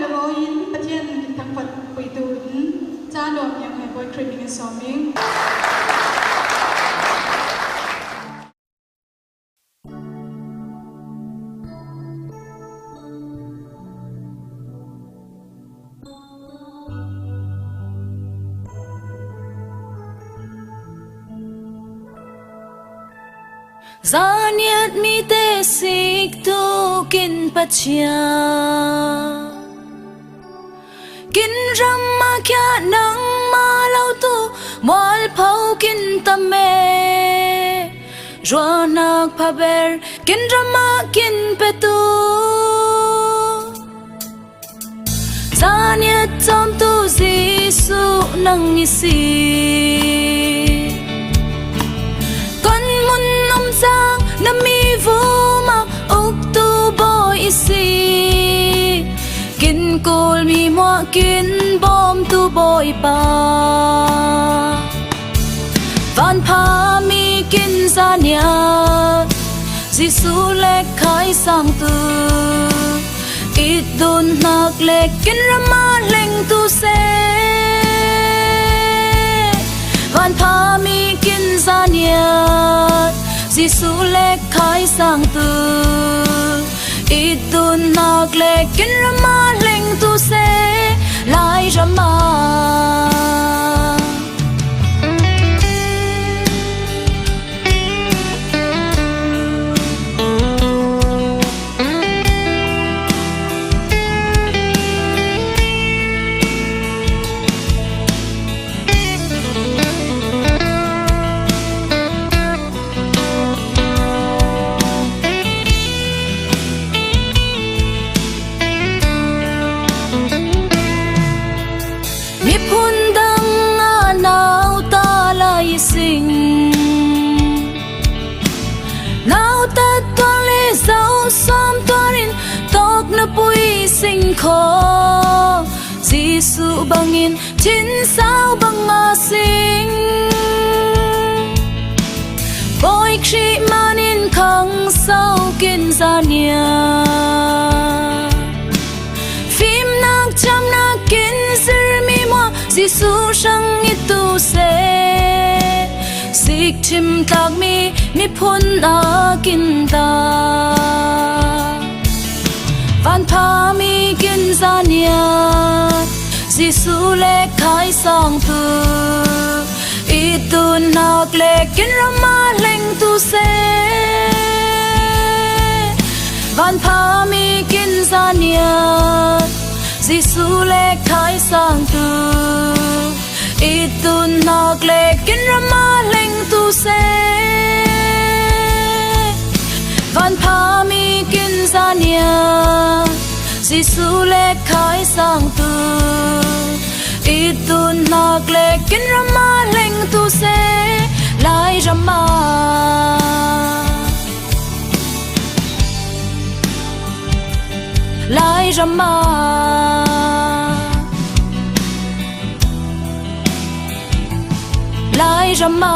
la roin pathian kin thang pat pui tu cha lom yang hai boy training and soming Zaniat mi te sik tu kin pachia kin ramma kya nang ma lau tu moal phau kin tame ronak phaber kin ramma kin petu Zaniat chom tu Giêsu nang isi sang nami vuma uk tu boy isi kin kul mi mo kin bom tu boy pa van pha mi kin zania Giêsu lek khai sang tu it dun nak lek kin rama leng tu se van pha mi kin zania Giêsu lek khai sang tu it dun nak lek kin rama leng tu se lai rama khó Giêsu bangin tin sao bang ma sing boy khi manin khang sao kin zania phim nak cham nak kin zir mi mo Giêsu sang itu se sik chim tak mi phun a kin ta van pha mi kin zania Giêsu lek khai sang tu itu nak lek kin rama leng tu se van pha mi kin zania Giêsu lek khai sang tu itu nak lek kin rama leng tu se van pha mi kin zania Giêsu lek khai sang tu itu nak lek kin rama leng tu se lai rama lai rama lai rama